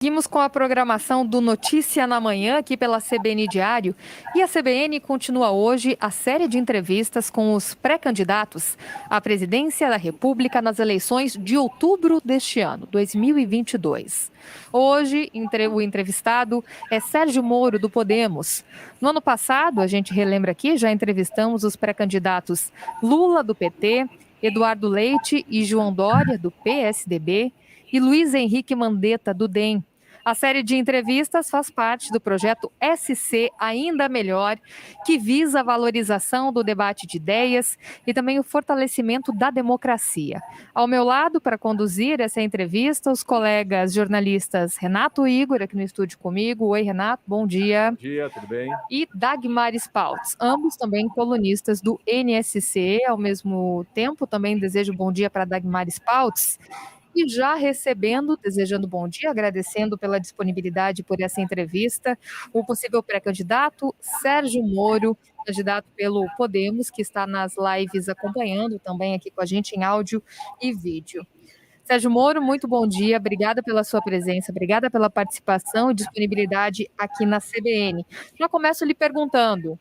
Seguimos com a programação do Notícia na Manhã, aqui pela CBN Diário. E a CBN continua hoje a série de entrevistas com os pré-candidatos à presidência da República nas eleições de outubro deste ano, 2022. Hoje, o entrevistado é Sérgio Moro, do Podemos. No ano passado, a gente relembra aqui, já entrevistamos os pré-candidatos Lula, do PT, Eduardo Leite e João Dória, do PSDB, e Luiz Henrique Mandetta, do DEM. A série de entrevistas faz parte do projeto SC Ainda Melhor, que visa a valorização do debate de ideias e também o fortalecimento da democracia. Ao meu lado, para conduzir essa entrevista, os colegas jornalistas Renato Igor, aqui no estúdio comigo. Oi, Renato, bom dia. Bom dia, tudo bem? E Dagmar Spaltz, ambos também colunistas do NSC. Ao mesmo tempo, também desejo bom dia para Dagmar Spaltz. E já desejando bom dia, agradecendo pela disponibilidade por essa entrevista, o possível pré-candidato Sérgio Moro, candidato pelo Podemos, que está nas lives acompanhando também aqui com a gente em áudio e vídeo. Sérgio Moro, muito bom dia, obrigada pela sua presença, obrigada pela participação e disponibilidade aqui na CBN. Já começo lhe perguntando,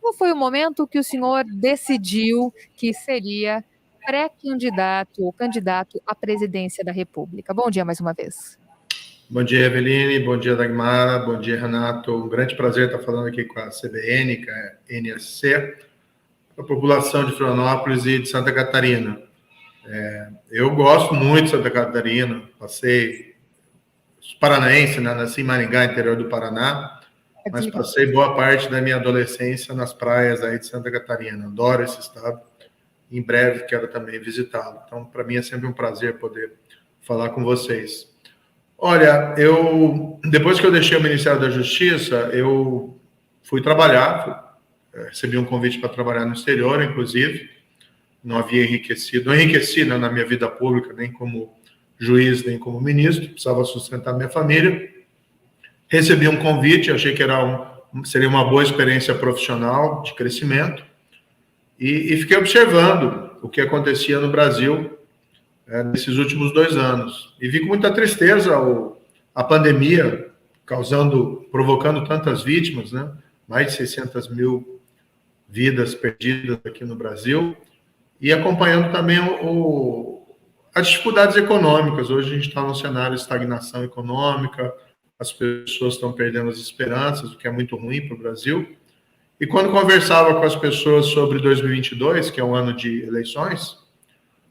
qual foi o momento que o senhor decidiu que seria pré-candidato ou candidato à presidência da República? Bom dia mais uma vez. Bom dia, Eveline. Bom dia, Dagmar. Bom dia, Renato. Um grande prazer estar falando aqui com a CBN, com a NSC, com a população de Florianópolis e de Santa Catarina. Eu gosto muito de Santa Catarina. Passei paranaense, né? Nasci em Maringá, interior do Paraná, mas passei boa parte da minha adolescência nas praias aí de Santa Catarina. Adoro esse estado. Em breve quero também visitá-lo. Então, para mim é sempre um prazer poder falar com vocês. Olha, depois que eu deixei o Ministério da Justiça, eu fui trabalhar, recebi um convite para trabalhar no exterior, inclusive, não enriqueci na minha vida pública, nem como juiz, nem como ministro, precisava sustentar minha família. Recebi um convite, achei que seria uma boa experiência profissional, de crescimento, e fiquei observando o que acontecia no Brasil nesses últimos 2 anos. E vi com muita tristeza a pandemia provocando tantas vítimas, né? Mais de 600 mil vidas perdidas aqui no Brasil, e acompanhando também as dificuldades econômicas. Hoje a gente está num cenário de estagnação econômica, as pessoas estão perdendo as esperanças, o que é muito ruim para o Brasil. E quando conversava com as pessoas sobre 2022, que é um ano de eleições,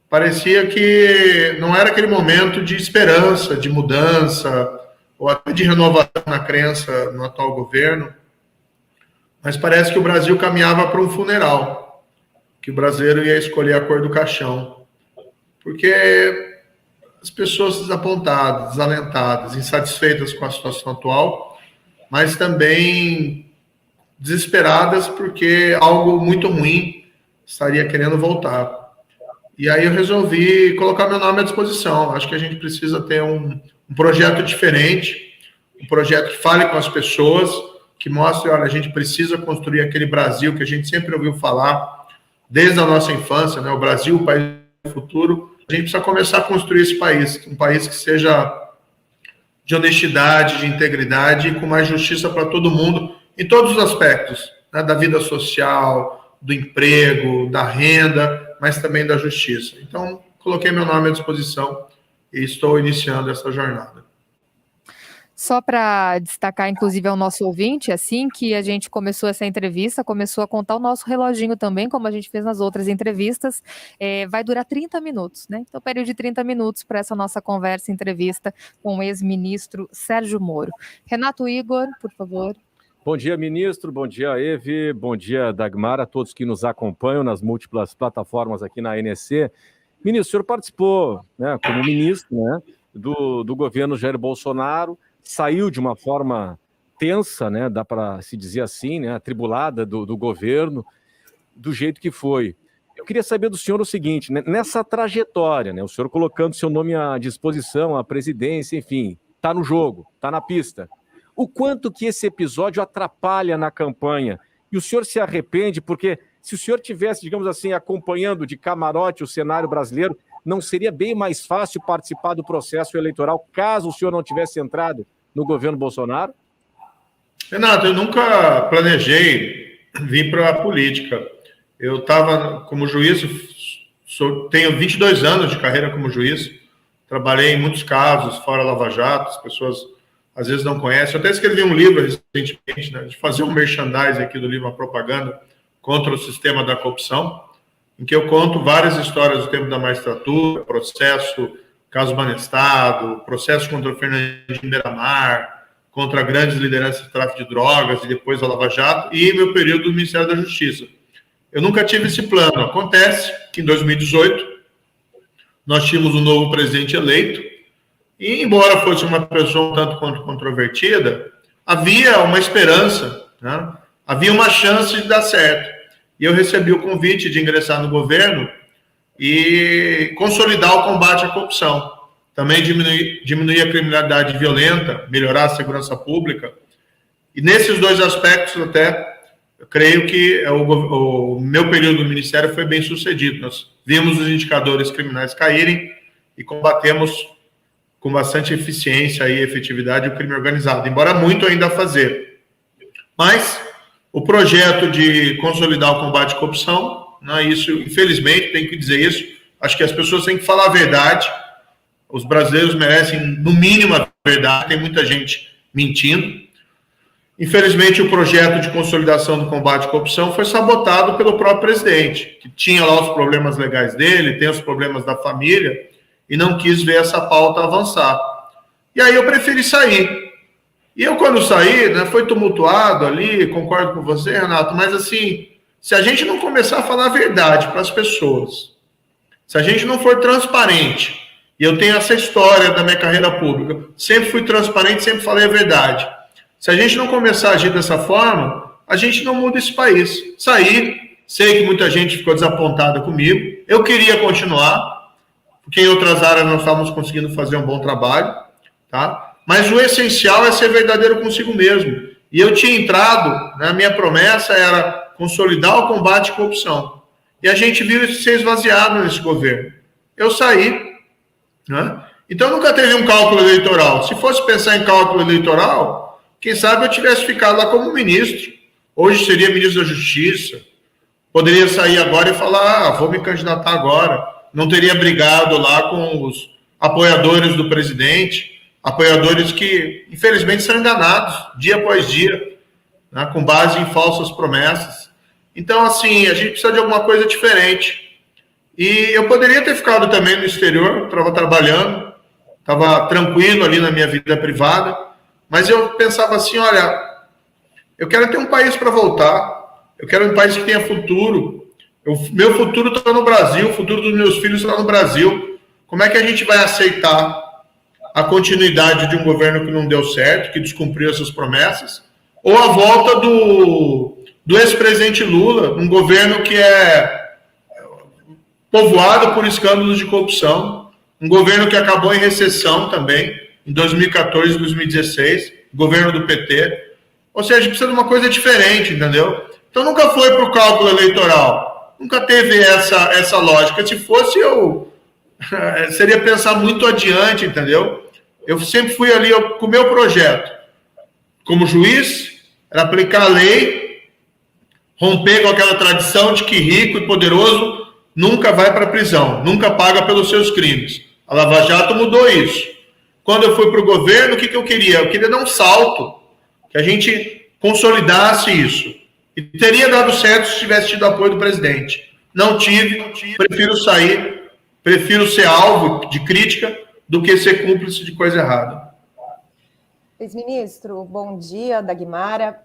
parecia que não era aquele momento de esperança, de mudança, ou até de renovação na crença no atual governo, mas parece que o Brasil caminhava para um funeral, que o brasileiro ia escolher a cor do caixão, porque as pessoas desapontadas, desalentadas, insatisfeitas com a situação atual, mas também desesperadas porque algo muito ruim estaria querendo voltar. E aí eu resolvi colocar meu nome à disposição. Acho que a gente precisa ter um projeto diferente, um projeto que fale com as pessoas, que mostre, olha, a gente precisa construir aquele Brasil que a gente sempre ouviu falar desde a nossa infância, né? O Brasil, o país do futuro. A gente precisa começar a construir esse país, um país que seja de honestidade, de integridade e com mais justiça para todo mundo, em todos os aspectos, né, da vida social, do emprego, da renda, mas também da justiça. Então, coloquei meu nome à disposição e estou iniciando essa jornada. Só para destacar, inclusive, ao nosso ouvinte, assim que a gente começou essa entrevista, começou a contar o nosso reloginho também, como a gente fez nas outras entrevistas, vai durar 30 minutos, né? Então, período de 30 minutos para essa nossa conversa, entrevista com o ex-ministro Sérgio Moro. Renato Igor, por favor. Bom dia, ministro. Bom dia, Eve. Bom dia, Dagmar, a todos que nos acompanham nas múltiplas plataformas aqui na ANSC. Ministro, o senhor participou, né, como ministro, né, do governo Jair Bolsonaro, saiu de uma forma tensa, né, dá para se dizer assim, né, atribulada do governo, do jeito que foi. Eu queria saber do senhor o seguinte, né, nessa trajetória, né, o senhor colocando seu nome à disposição, à presidência, enfim, está no jogo, está na pista. O quanto que esse episódio atrapalha na campanha? E o senhor se arrepende? Porque se o senhor tivesse, digamos assim, acompanhando de camarote o cenário brasileiro, não seria bem mais fácil participar do processo eleitoral caso o senhor não tivesse entrado no governo Bolsonaro? Renato, eu nunca planejei vir para a política. Eu estava como juiz, tenho 22 anos de carreira como juiz, trabalhei em muitos casos, fora Lava Jato, as pessoas às vezes não conhecem. Eu até escrevi um livro recentemente, né, de fazer um merchandising aqui do livro, uma propaganda contra o sistema da corrupção, em que eu conto várias histórias do tempo da magistratura, processo caso Banestado, processo contra o Fernandinho Beiramar, contra grandes lideranças de tráfico de drogas e depois a Lava Jato, e meu período no Ministério da Justiça. Eu nunca tive esse plano. Acontece que em 2018 nós tínhamos um novo presidente eleito e, embora fosse uma pessoa um tanto quanto controvertida, havia uma esperança, né? Havia uma chance de dar certo. E eu recebi o convite de ingressar no governo e consolidar o combate à corrupção. Também diminuir a criminalidade violenta, melhorar a segurança pública. E nesses dois aspectos, até, eu creio que o meu período no Ministério foi bem sucedido. Nós vimos os indicadores criminais caírem e combatemos com bastante eficiência e efetividade o crime organizado, embora muito ainda a fazer. Mas o projeto de consolidar o combate à corrupção, né, isso, infelizmente, tenho que dizer isso, acho que as pessoas têm que falar a verdade. Os brasileiros merecem, no mínimo, a verdade. Tem muita gente mentindo. Infelizmente, o projeto de consolidação do combate à corrupção foi sabotado pelo próprio presidente, que tinha lá os problemas legais dele, tem os problemas da família, e não quis ver essa pauta avançar. E aí eu preferi sair. E eu, quando saí, né, foi tumultuado ali, concordo com você, Renato, mas assim, se a gente não começar a falar a verdade para as pessoas, se a gente não for transparente, e eu tenho essa história da minha carreira pública, sempre fui transparente, sempre falei a verdade. Se a gente não começar a agir dessa forma, a gente não muda esse país. Saí, sei que muita gente ficou desapontada comigo, eu queria continuar, porque em outras áreas nós estávamos conseguindo fazer um bom trabalho, tá? Mas o essencial é ser verdadeiro consigo mesmo. E eu tinha entrado, né, a minha promessa era consolidar o combate à corrupção. E a gente viu isso ser esvaziado nesse governo. Eu saí, né? Então nunca teve um cálculo eleitoral. Se fosse pensar em cálculo eleitoral, quem sabe eu tivesse ficado lá como ministro. Hoje seria ministro da Justiça. Poderia sair agora e falar, vou me candidatar agora. Não teria brigado lá com os apoiadores do presidente, apoiadores que, infelizmente, são enganados dia após dia, né, com base em falsas promessas. Então, assim, a gente precisa de alguma coisa diferente. E eu poderia ter ficado também no exterior, estava trabalhando, estava tranquilo ali na minha vida privada, mas eu pensava assim, olha, eu quero ter um país para voltar, eu quero um país que tenha futuro, meu futuro está no Brasil, o futuro dos meus filhos está no Brasil. Como é que a gente vai aceitar a continuidade de um governo que não deu certo, que descumpriu essas promessas, ou a volta do ex-presidente Lula, um governo que é povoado por escândalos de corrupção, um governo que acabou em recessão também, em 2014 e 2016, governo do PT. Ou seja, a gente precisa de uma coisa diferente, entendeu? Então nunca foi para o cálculo eleitoral, nunca teve essa lógica. Se fosse, eu seria pensar muito adiante, entendeu? Eu sempre fui ali com o meu projeto, como juiz, era aplicar a lei, romper com aquela tradição de que rico e poderoso nunca vai para a prisão, nunca paga pelos seus crimes. A Lava Jato mudou isso. Quando eu fui para o governo, o que eu queria? Eu queria dar um salto, que a gente consolidasse isso. E teria dado certo se tivesse tido apoio do presidente. Não tive, prefiro sair, prefiro ser alvo de crítica do que ser cúmplice de coisa errada. Ex-ministro, bom dia, Dagmara.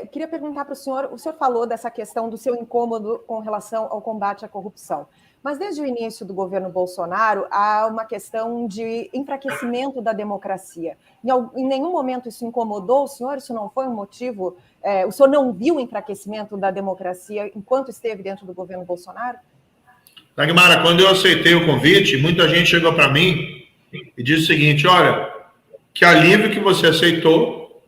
Eu queria perguntar para o senhor falou dessa questão do seu incômodo com relação ao combate à corrupção, mas desde o início do governo Bolsonaro há uma questão de enfraquecimento da democracia. Em nenhum momento isso incomodou o senhor? Isso não foi um motivo? O senhor não viu o enfraquecimento da democracia enquanto esteve dentro do governo Bolsonaro? Dagmara, quando eu aceitei o convite, muita gente chegou para mim e disse o seguinte, olha, que alívio que você aceitou,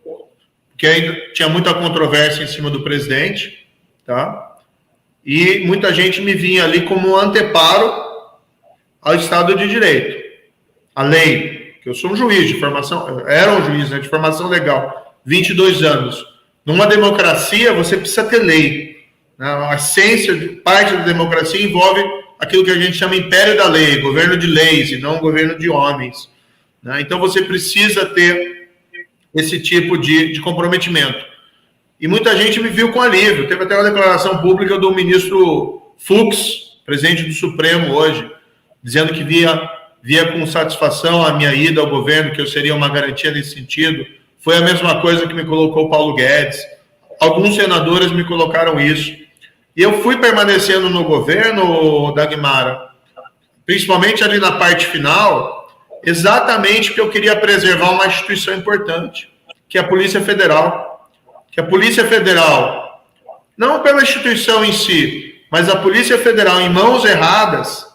porque ainda tinha muita controvérsia em cima do presidente, tá? E muita gente me vinha ali como um anteparo ao Estado de Direito. A lei, que eu sou um juiz de formação, era um juiz, né, de formação legal, 22 anos. Numa democracia, você precisa ter lei. A essência, parte da democracia envolve aquilo que a gente chama império da lei, governo de leis e não governo de homens. Então, você precisa ter esse tipo de comprometimento. E muita gente me viu com alívio. Teve até uma declaração pública do ministro Fux, presidente do Supremo hoje, dizendo que via com satisfação a minha ida ao governo, que eu seria uma garantia nesse sentido. Foi a mesma coisa que me colocou o Paulo Guedes. Alguns senadores me colocaram isso. E eu fui permanecendo no governo, Dagmara, principalmente ali na parte final, exatamente porque eu queria preservar uma instituição importante, que é a Polícia Federal. Que a Polícia Federal, não pela instituição em si, mas a Polícia Federal em mãos erradas,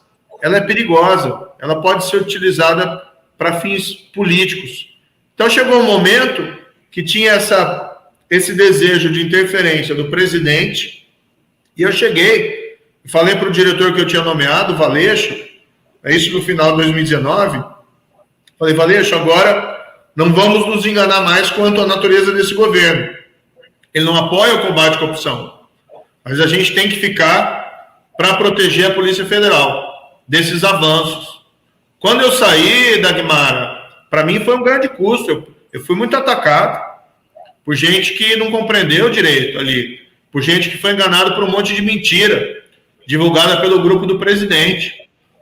ela é perigosa. Ela pode ser utilizada para fins políticos. Então chegou um momento que tinha esse desejo de interferência do presidente, e eu cheguei e falei para o diretor que eu tinha nomeado, Valeixo, é isso no final de 2019, falei, Valeixo, agora não vamos nos enganar mais quanto à natureza desse governo. Ele não apoia o combate à corrupção, mas a gente tem que ficar para proteger a Polícia Federal desses avanços. Quando eu saí, Dagmara, para mim foi um grande custo. Eu fui muito atacado por gente que não compreendeu direito ali, por gente que foi enganada por um monte de mentira divulgada pelo grupo do presidente,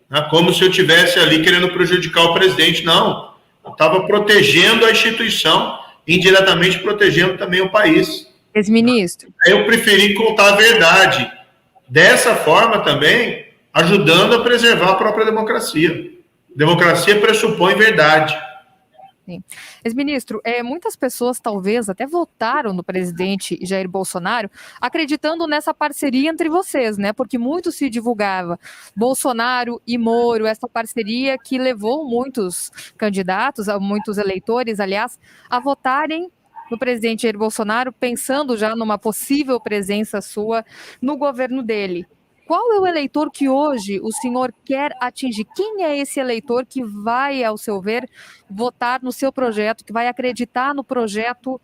né? Como se eu estivesse ali querendo prejudicar o presidente. Não, eu estava protegendo a instituição, indiretamente protegendo também o país. Ex-ministro. Eu preferi contar a verdade. Dessa forma também, ajudando a preservar a própria democracia. Democracia pressupõe verdade. Sim. Ex-ministro, muitas pessoas talvez até votaram no presidente Jair Bolsonaro acreditando nessa parceria entre vocês, né? Porque muito se divulgava Bolsonaro e Moro, essa parceria que levou muitos candidatos, muitos eleitores, aliás, a votarem no presidente Jair Bolsonaro, pensando já numa possível presença sua no governo dele. Qual é o eleitor que hoje o senhor quer atingir? Quem é esse eleitor que vai, ao seu ver, votar no seu projeto, que vai acreditar no projeto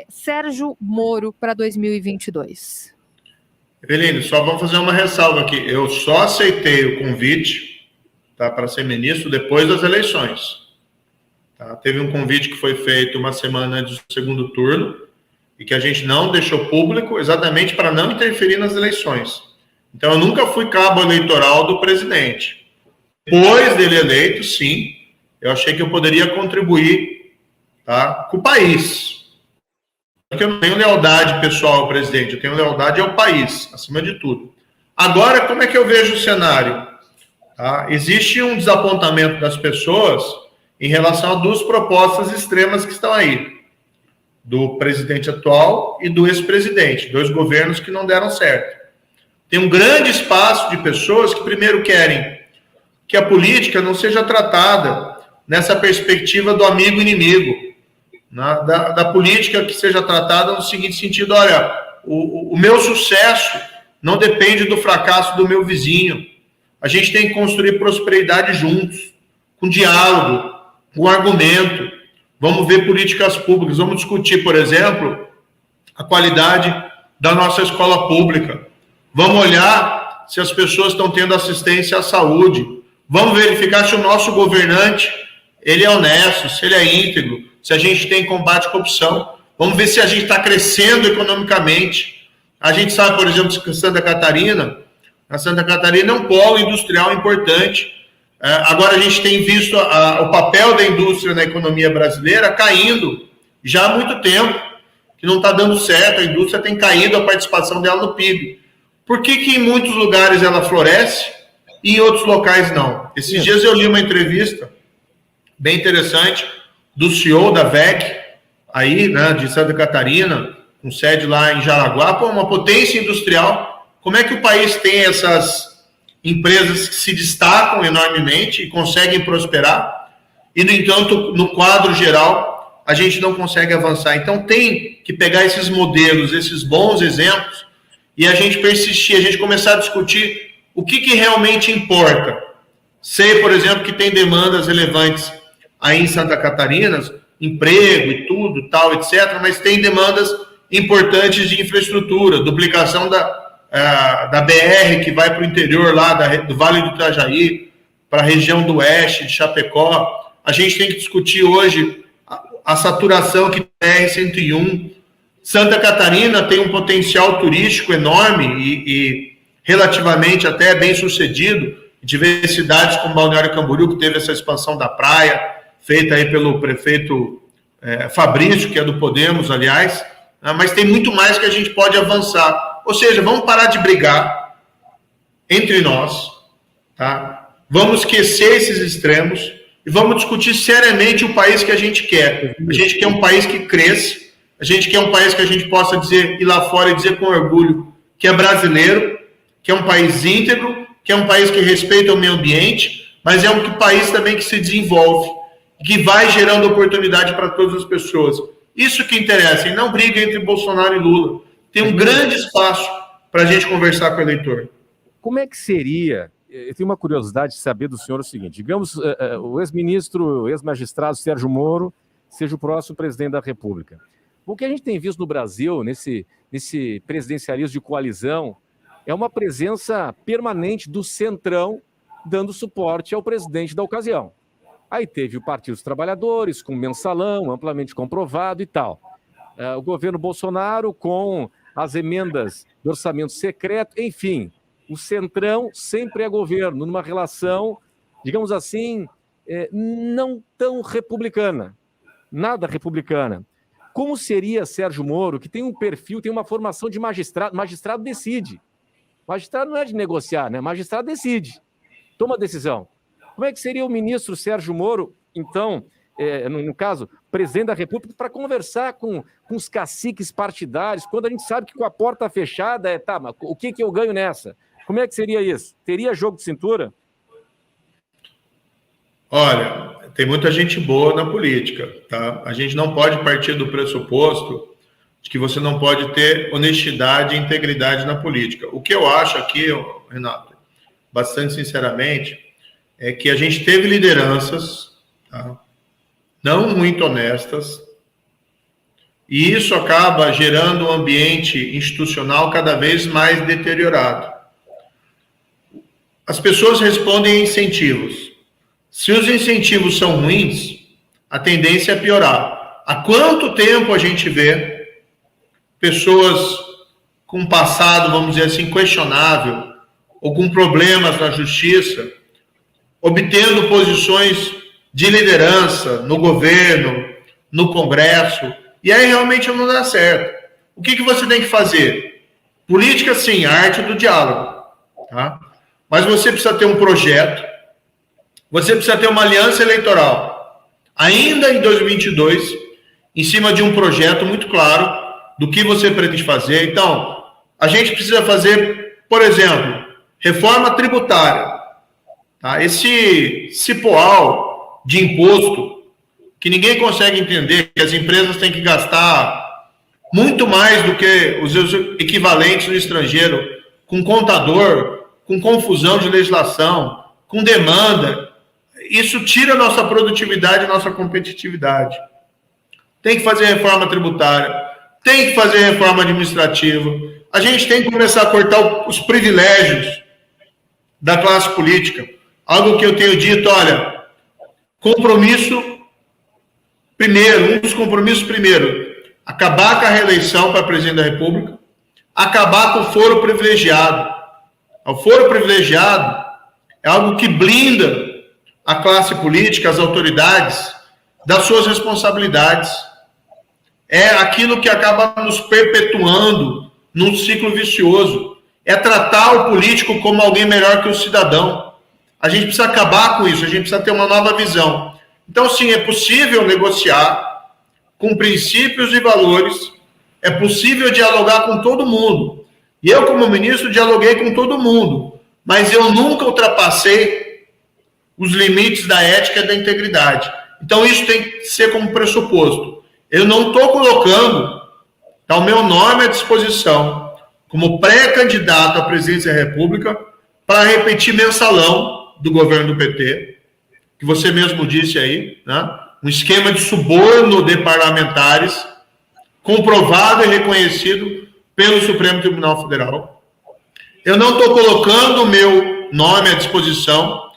Sérgio Moro para 2022? Eveline, só vamos fazer uma ressalva aqui. Eu só aceitei o convite, tá, para ser ministro depois das eleições. Tá? Teve um convite que foi feito uma semana antes do segundo turno e que a gente não deixou público exatamente para não interferir nas eleições. Então, eu nunca fui cabo eleitoral do presidente. Depois dele eleito, sim, eu achei que eu poderia contribuir, tá, com o país. Porque eu não tenho lealdade pessoal ao presidente, eu tenho lealdade ao país, acima de tudo. Agora, como é que eu vejo o cenário? Tá? Existe um desapontamento das pessoas em relação a duas propostas extremas que estão aí, do presidente atual e do ex-presidente, dois governos que não deram certo. Tem um grande espaço de pessoas que primeiro querem que a política não seja tratada nessa perspectiva do amigo-inimigo, né? Da política que seja tratada no seguinte sentido, olha, o meu sucesso não depende do fracasso do meu vizinho. A gente tem que construir prosperidade juntos, com diálogo, com argumento. Vamos ver políticas públicas, vamos discutir, por exemplo, a qualidade da nossa escola pública. Vamos olhar se as pessoas estão tendo assistência à saúde. Vamos verificar se o nosso governante ele é honesto, se ele é íntegro, se a gente tem combate à corrupção. Vamos ver se a gente está crescendo economicamente. A gente sabe, por exemplo, que Santa Catarina é um polo industrial importante. Agora a gente tem visto o papel da indústria na economia brasileira caindo já há muito tempo, que não está dando certo. A indústria tem caído a participação dela no PIB. Por que em muitos lugares ela floresce e em outros locais não? Esses dias eu li uma entrevista bem interessante do CEO da VEC, aí, né, de Santa Catarina, com sede lá em Jaraguá, uma potência industrial. Como é que o país tem essas empresas que se destacam enormemente e conseguem prosperar, e, no entanto, no quadro geral, a gente não consegue avançar? Então, tem que pegar esses modelos, esses bons exemplos, e a gente persistir, a gente começar a discutir o que realmente importa. Sei, por exemplo, que tem demandas relevantes aí em Santa Catarina, emprego e tudo, tal, etc., mas tem demandas importantes de infraestrutura, duplicação da BR que vai para o interior lá do Vale do Itajaí, para a região do oeste, de Chapecó. A gente tem que discutir hoje a saturação que tem R-101. Santa Catarina tem um potencial turístico enorme e relativamente até bem sucedido. De ver cidades como Balneário Camboriú, que teve essa expansão da praia, feita aí pelo prefeito Fabrício, que é do Podemos, aliás, mas tem muito mais que a gente pode avançar. Ou seja, vamos parar de brigar entre nós, tá? Vamos esquecer esses extremos e vamos discutir seriamente o país que a gente quer. A gente quer um país que cresça, a gente quer um país que a gente possa ir lá fora e dizer com orgulho que é brasileiro, que é um país íntegro, que é um país que respeita o meio ambiente, mas é um país também que se desenvolve, que vai gerando oportunidade para todas as pessoas. Isso que interessa, e não briga entre Bolsonaro e Lula. Tem um grande espaço para a gente conversar com o eleitor. Como é que seria? Eu tenho uma curiosidade de saber do senhor o seguinte: digamos, o ex-ministro, o ex-magistrado Sérgio Moro seja o próximo presidente da República. O que a gente tem visto no Brasil, nesse presidencialismo de coalizão, é uma presença permanente do Centrão dando suporte ao presidente da ocasião. Aí teve o Partido dos Trabalhadores, com mensalão, amplamente comprovado e tal. O governo Bolsonaro com as emendas do orçamento secreto, enfim, o Centrão sempre é governo, numa relação, digamos assim, não tão republicana, nada republicana. Como seria Sérgio Moro, que tem um perfil, tem uma formação de magistrado decide. Magistrado não é de negociar, né? Magistrado decide, toma decisão. Como é que seria o ministro Sérgio Moro, então, no caso, presidente da República, para conversar com os caciques partidários, quando a gente sabe que com a porta fechada, tá, mas o que eu ganho nessa? Como é que seria isso? Teria jogo de cintura? Olha, tem muita gente boa na política, tá? A gente não pode partir do pressuposto de que você não pode ter honestidade e integridade na política. O que eu acho aqui, Renato, bastante sinceramente, é que a gente teve lideranças, tá, não muito honestas, e isso acaba gerando um ambiente institucional cada vez mais deteriorado. As pessoas respondem a incentivos. Se os incentivos são ruins, a tendência é piorar. Há quanto tempo a gente vê pessoas com um passado, vamos dizer assim, questionável, ou com problemas na justiça, obtendo posições de liderança no governo, no Congresso, e aí realmente não dá certo. O que você tem que fazer? Política, sim, a arte do diálogo, tá? Mas você precisa ter um projeto, você precisa ter uma aliança eleitoral, ainda em 2022, em cima de um projeto muito claro do que você pretende fazer. Então, a gente precisa fazer, por exemplo, reforma tributária. Tá? Esse cipoal de imposto, que ninguém consegue entender, que as empresas têm que gastar muito mais do que os seus equivalentes no estrangeiro, com contador, com confusão de legislação, com demanda. Isso tira a nossa produtividade e nossa competitividade. Tem que fazer reforma tributária, tem que fazer reforma administrativa. A gente tem que começar a cortar os privilégios da classe política. Algo que eu tenho dito, olha, compromisso primeiro, um dos compromissos primeiro, acabar com a reeleição para presidente da República, acabar com o foro privilegiado. O foro privilegiado é algo que blinda a classe política, as autoridades, das suas responsabilidades. É aquilo que acaba nos perpetuando num ciclo vicioso. É tratar o político como alguém melhor que o cidadão. A gente precisa acabar com isso, a gente precisa ter uma nova visão. Então, sim, é possível negociar com princípios e valores, é possível dialogar com todo mundo. E eu, como ministro, dialoguei com todo mundo, mas eu nunca ultrapassei os limites da ética e da integridade. Então, isso tem que ser como pressuposto. Eu não estou colocando, tá, o meu nome à disposição como pré-candidato à presidência da República para repetir mensalão do governo do PT, que você mesmo disse aí, né? Um esquema de suborno de parlamentares, comprovado e reconhecido pelo Supremo Tribunal Federal. Eu não estou colocando o meu nome à disposição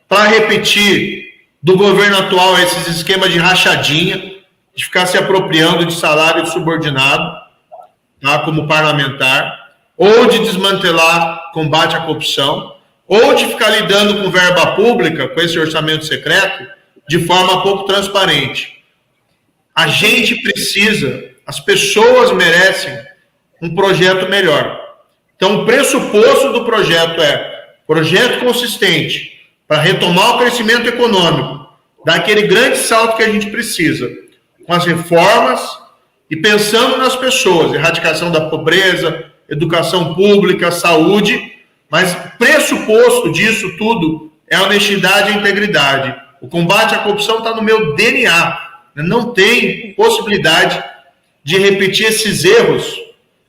para repetir do governo atual esses esquemas de rachadinha, de ficar se apropriando de salário de subordinado, tá, como parlamentar, ou de desmantelar combate à corrupção, ou de ficar lidando com verba pública, com esse orçamento secreto, de forma pouco transparente. A gente precisa, as pessoas merecem um projeto melhor. Então, o pressuposto do projeto é projeto consistente para retomar o crescimento econômico, dar aquele grande salto que a gente precisa, com as reformas e pensando nas pessoas, erradicação da pobreza, educação pública, saúde, mas pressuposto disso tudo é a honestidade e a integridade. O combate à corrupção está no meu DNA. Não tem possibilidade de repetir esses erros.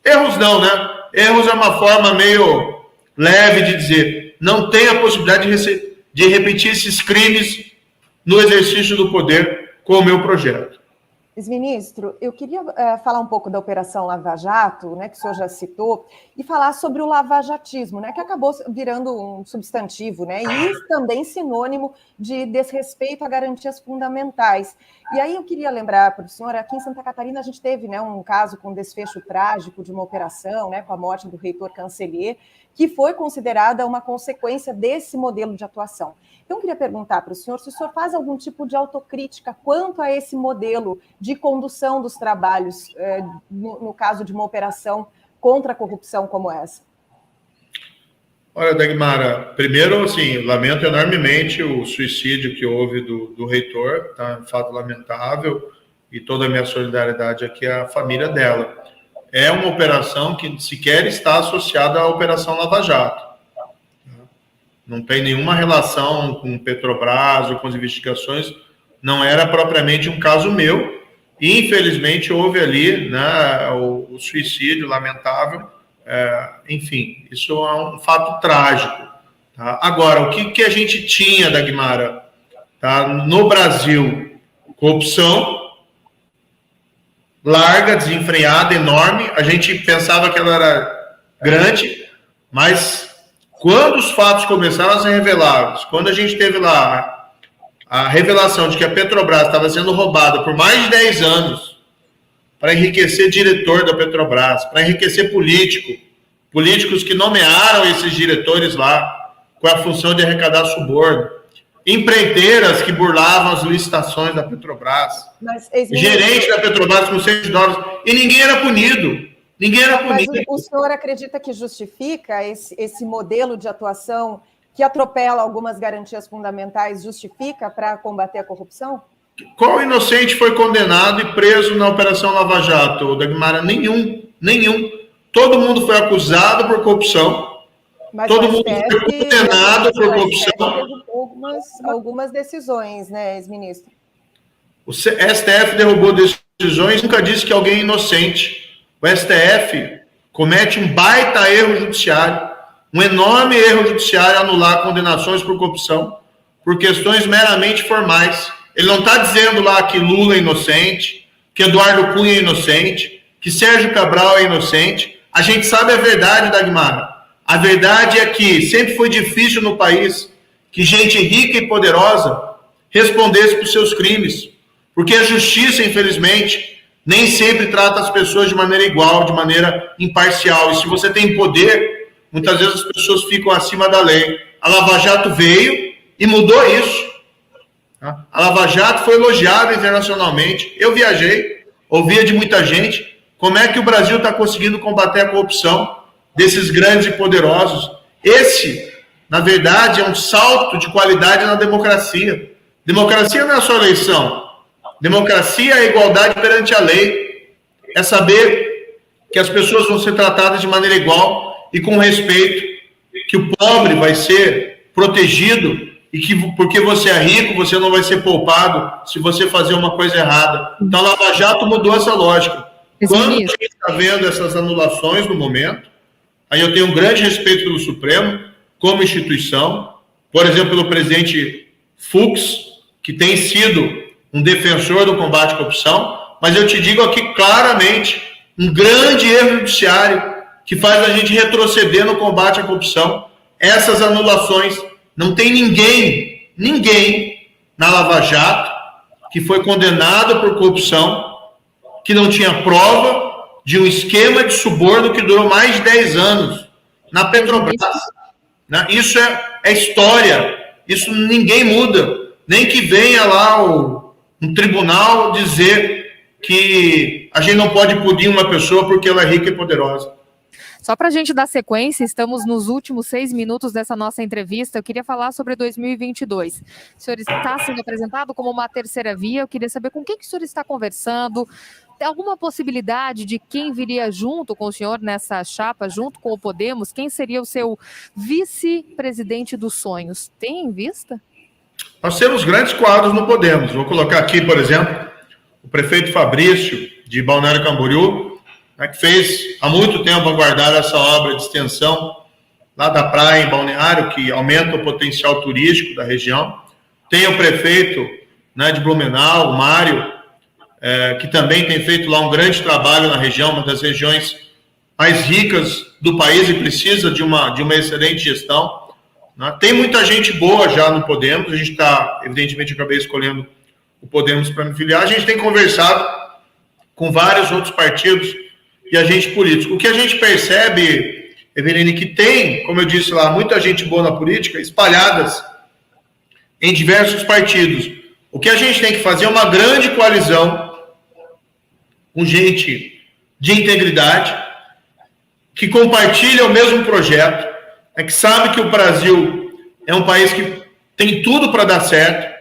Erros não, né? Erros é uma forma meio leve de dizer. Não tem a possibilidade de repetir esses crimes no exercício do poder com o meu projeto. Ex-ministro, eu queria falar um pouco da Operação Lava Jato, né, que o senhor já citou, e falar sobre o lavajatismo, né, que acabou virando um substantivo, né, e também sinônimo de desrespeito a garantias fundamentais. E aí eu queria lembrar para o senhor, aqui em Santa Catarina a gente teve, né, um caso com desfecho trágico de uma operação, né, com a morte do reitor Cancellier, que foi considerada uma consequência desse modelo de atuação. Então, eu queria perguntar para o senhor se o senhor faz algum tipo de autocrítica quanto a esse modelo de condução dos trabalhos, no caso de uma operação contra a corrupção como essa. Olha, Dagmara, primeiro, assim, lamento enormemente o suicídio que houve do reitor, tá? Um fato lamentável, e toda a minha solidariedade aqui à família dela. É uma operação que sequer está associada à Operação Lava Jato. Não tem nenhuma relação com Petrobras ou com as investigações, não era propriamente um caso meu, e infelizmente houve ali, né, o suicídio lamentável, enfim, isso é um fato trágico. Tá? Agora, o que a gente tinha, Dagmara, tá? No Brasil? Corrupção larga, desenfreada, enorme, a gente pensava que ela era grande, mas quando os fatos começaram a ser revelados, quando a gente teve lá a revelação de que a Petrobras estava sendo roubada por mais de 10 anos para enriquecer diretor da Petrobras, para enriquecer políticos que nomearam esses diretores lá com a função de arrecadar suborno, empreiteiras que burlavam as licitações da Petrobras, gerente da Petrobras com $100, e ninguém era punido. Ninguém era punido. Mas o senhor acredita que justifica esse modelo de atuação que atropela algumas garantias fundamentais, justifica para combater a corrupção? Qual inocente foi condenado e preso na Operação Lava Jato, Dagmara? Nenhum. Todo mundo foi acusado por corrupção. Mas todo mundo foi condenado por corrupção. Algumas decisões, né, ex-ministro? O STF derrubou decisões, nunca disse que alguém é inocente. O STF comete um baita erro judiciário, um enorme erro judiciário anular condenações por corrupção, por questões meramente formais. Ele não está dizendo lá que Lula é inocente, que Eduardo Cunha é inocente, que Sérgio Cabral é inocente. A gente sabe a verdade, Dagmara. A verdade é que sempre foi difícil no país que gente rica e poderosa respondesse por seus crimes, porque a justiça, infelizmente, nem sempre trata as pessoas de maneira igual, de maneira imparcial. E se você tem poder, muitas vezes as pessoas ficam acima da lei. A Lava Jato veio e mudou isso. A Lava Jato foi elogiada internacionalmente. Eu viajei, ouvia de muita gente como é que o Brasil está conseguindo combater a corrupção desses grandes e poderosos. Esse, na verdade, é um salto de qualidade na democracia. Democracia não é só eleição. Democracia é a igualdade perante a lei, é saber que as pessoas vão ser tratadas de maneira igual e com respeito, que o pobre vai ser protegido e que porque você é rico, você não vai ser poupado se você fazer uma coisa errada. Então, a Lava Jato mudou essa lógica. Quando a gente está vendo essas anulações no momento, aí eu tenho um grande respeito pelo Supremo, como instituição, por exemplo, pelo presidente Fux, que tem sido um defensor do combate à corrupção, mas eu te digo aqui claramente, um grande erro judiciário que faz a gente retroceder no combate à corrupção, essas anulações. Não tem ninguém na Lava Jato que foi condenado por corrupção, que não tinha prova de um esquema de suborno que durou mais de 10 anos na Petrobras. Né? Isso é história, isso ninguém muda, nem que venha lá um tribunal dizer que a gente não pode punir uma pessoa porque ela é rica e poderosa. Só para a gente dar sequência, estamos nos últimos 6 minutos dessa nossa entrevista. Eu queria falar sobre 2022. O senhor está sendo apresentado como uma terceira via. Eu queria saber com quem que o senhor está conversando. Tem alguma possibilidade de quem viria junto com o senhor nessa chapa, junto com o Podemos? Quem seria o seu vice-presidente dos sonhos? Tem em vista? Nós temos grandes quadros no Podemos. Vou colocar aqui, por exemplo, o prefeito Fabrício, de Balneário Camboriú, que fez há muito tempo aguardar essa obra de extensão lá da praia em Balneário, que aumenta o potencial turístico da região. Tem o prefeito, né, de Blumenau, o Mário, que também tem feito lá um grande trabalho na região, uma das regiões mais ricas do país e precisa de uma excelente gestão. Né? Tem muita gente boa já no Podemos, a gente está, evidentemente, acabei escolhendo o Podemos para me filiar. A gente tem conversado com vários outros partidos e agentes políticos. O que a gente percebe, Eveline, que tem, como eu disse lá, muita gente boa na política, espalhadas em diversos partidos. O que a gente tem que fazer é uma grande coalizão com gente de integridade, que compartilha o mesmo projeto, que sabe que o Brasil é um país que tem tudo para dar certo.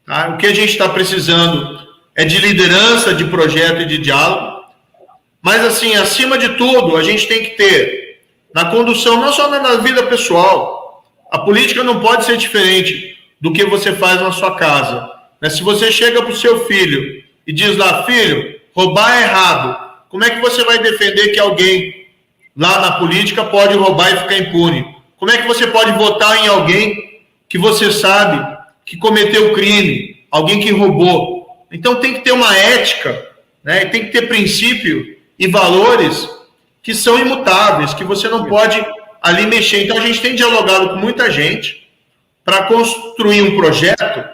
Tá? O que a gente está precisando é de liderança, de projeto e de diálogo. Mas, assim, acima de tudo, a gente tem que ter, na condução, não só na vida pessoal, a política não pode ser diferente do que você faz na sua casa. Né? Se você chega para o seu filho e diz lá, filho, roubar é errado, como é que você vai defender que alguém lá na política pode roubar e ficar impune? Como é que você pode votar em alguém que você sabe que cometeu crime, alguém que roubou? Então tem que ter uma ética, né? Tem que ter princípio e valores que são imutáveis, que você não pode ali mexer. Então a gente tem dialogado com muita gente para construir um projeto,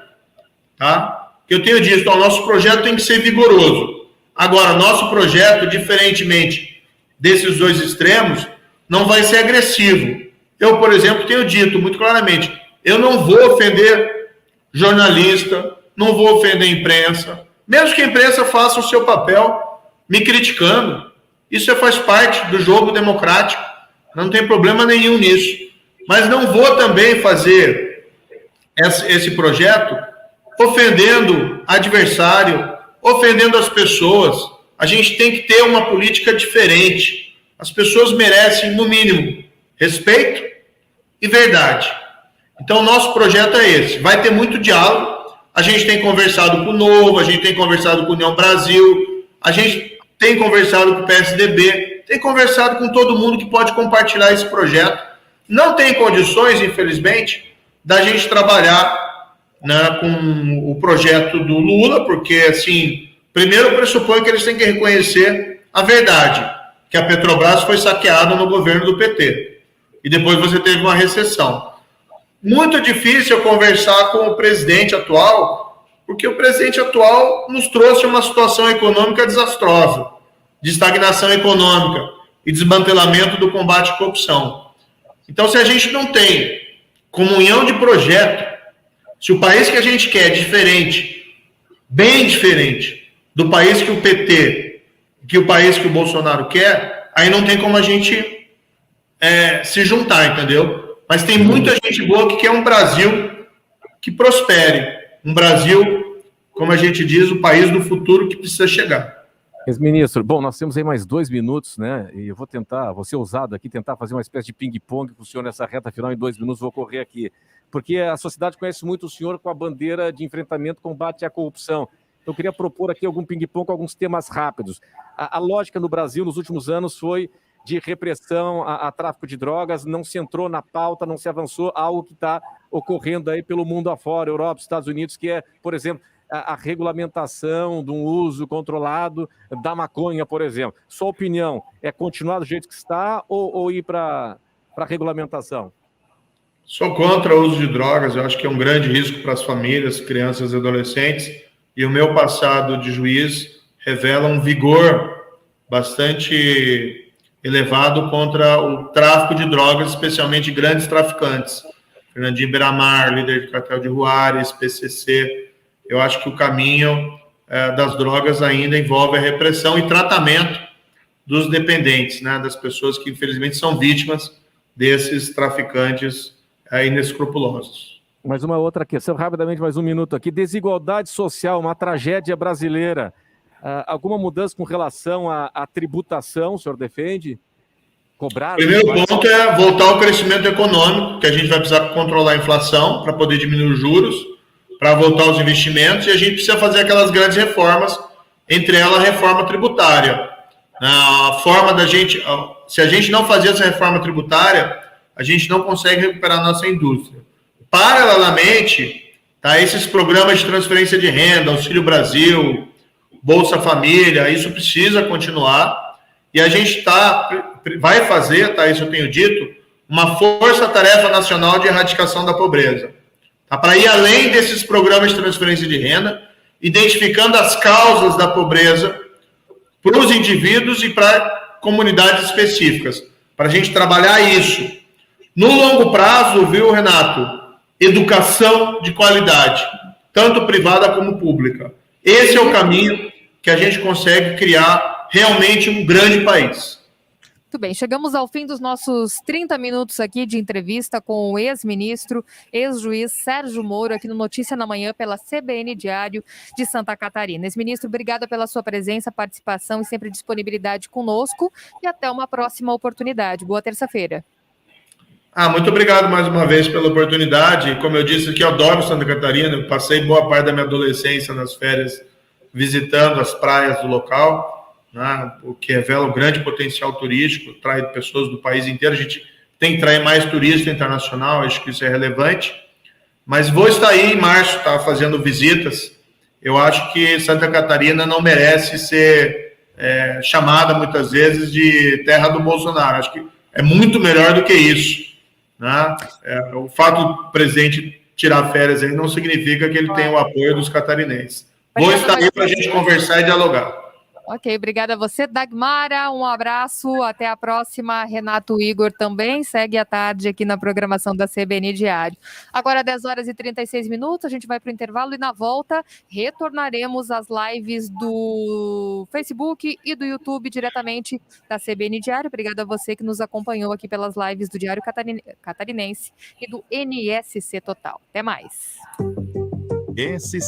tá? Que eu tenho dito, o nosso projeto tem que ser vigoroso. Agora, nosso projeto, diferentemente desses dois extremos, não vai ser agressivo. Eu, por exemplo, tenho dito muito claramente, eu não vou ofender jornalista, não vou ofender a imprensa, mesmo que a imprensa faça o seu papel me criticando. Isso faz parte do jogo democrático, não tem problema nenhum nisso. Mas não vou também fazer esse projeto ofendendo adversário, ofendendo as pessoas. A gente tem que ter uma política diferente. As pessoas merecem, no mínimo, respeito e verdade. Então, o nosso projeto é esse. Vai ter muito diálogo. A gente tem conversado com o Novo, a gente tem conversado com o União Brasil, a gente tem conversado com o PSDB, tem conversado com todo mundo que pode compartilhar esse projeto. Não tem condições, infelizmente, da gente trabalhar, né, com o projeto do Lula, porque, assim, primeiro pressupõe que eles têm que reconhecer a verdade, que a Petrobras foi saqueada no governo do PT. E depois você teve uma recessão. Muito difícil eu conversar com o presidente atual, porque o presidente atual nos trouxe uma situação econômica desastrosa, de estagnação econômica e desmantelamento do combate à corrupção. Então, se a gente não tem comunhão de projeto, se o país que a gente quer é diferente, bem diferente do país que o PT, que o país que o Bolsonaro quer, aí não tem como a gente se juntar, entendeu? Mas tem muita gente boa que quer um Brasil que prospere. Um Brasil, como a gente diz, o país do futuro que precisa chegar. Ex-ministro, bom, nós temos aí mais 2 minutos, né? E eu vou ser ousado aqui, tentar fazer uma espécie de ping-pong com o senhor nessa reta final. Em 2 minutos vou correr aqui. Porque a sociedade conhece muito o senhor com a bandeira de enfrentamento, combate à corrupção. Eu queria propor aqui algum ping-pong com alguns temas rápidos. A lógica no Brasil nos últimos anos foi de repressão a tráfico de drogas, não se entrou na pauta, não se avançou, algo que está ocorrendo aí pelo mundo afora, Europa, Estados Unidos, que é, por exemplo, a regulamentação de um uso controlado da maconha, por exemplo. Sua opinião é continuar do jeito que está ou ir para a regulamentação? Sou contra o uso de drogas, eu acho que é um grande risco para as famílias, crianças e adolescentes, e o meu passado de juiz revela um vigor bastante elevado contra o tráfico de drogas, especialmente grandes traficantes. Fernandinho Beiramar, líder de cartel de Juárez, PCC. Eu acho que o caminho das drogas ainda envolve a repressão e tratamento dos dependentes, né, das pessoas que infelizmente são vítimas desses traficantes inescrupulosos. Mais uma outra questão, rapidamente, mais um minuto aqui. Desigualdade social, uma tragédia brasileira. Alguma mudança com relação à tributação, o senhor defende? Cobrar? Primeiro ponto é voltar ao crescimento econômico, que a gente vai precisar controlar a inflação para poder diminuir os juros, para voltar aos investimentos, e a gente precisa fazer aquelas grandes reformas, entre elas a reforma tributária. A forma da gente, se a gente não fazer essa reforma tributária, a gente não consegue recuperar a nossa indústria. Paralelamente, esses programas de transferência de renda, Auxílio Brasil, Bolsa Família, isso precisa continuar, e a gente vai fazer, isso eu tenho dito, uma força-tarefa nacional de erradicação da pobreza. Para ir além desses programas de transferência de renda, identificando as causas da pobreza para os indivíduos e para comunidades específicas, para a gente trabalhar isso. No longo prazo, viu, Renato? Educação de qualidade, tanto privada como pública. Esse é o caminho que a gente consegue criar realmente um grande país. Muito bem, chegamos ao fim dos nossos 30 minutos aqui de entrevista com o ex-ministro, ex-juiz Sérgio Moro, aqui no Notícia na Manhã, pela CBN Diário de Santa Catarina. Ex-ministro, obrigada pela sua presença, participação e sempre disponibilidade conosco, e até uma próxima oportunidade. Boa terça-feira. Muito obrigado mais uma vez pela oportunidade. Como eu disse aqui, eu adoro Santa Catarina, passei boa parte da minha adolescência nas férias visitando as praias do local, né, o que revela um grande potencial turístico, traz pessoas do país inteiro. A gente tem que trazer mais turista internacional, acho que isso é relevante. Mas vou estar aí em março, fazendo visitas. Eu acho que Santa Catarina não merece ser chamada muitas vezes de terra do Bolsonaro. Acho que é muito melhor do que isso. Né? O fato do presidente tirar férias aí não significa que ele tem o apoio dos catarinenses. Vou estar aí para a gente conversar e dialogar. Ok, obrigada a você, Dagmara, um abraço, até a próxima. Renato Igor também segue à tarde aqui na programação da CBN Diário. Agora 10 horas e 36 minutos, a gente vai para o intervalo e na volta retornaremos às lives do Facebook e do YouTube diretamente da CBN Diário. Obrigada a você que nos acompanhou aqui pelas lives do Diário Catarinense e do NSC Total. Até mais. SC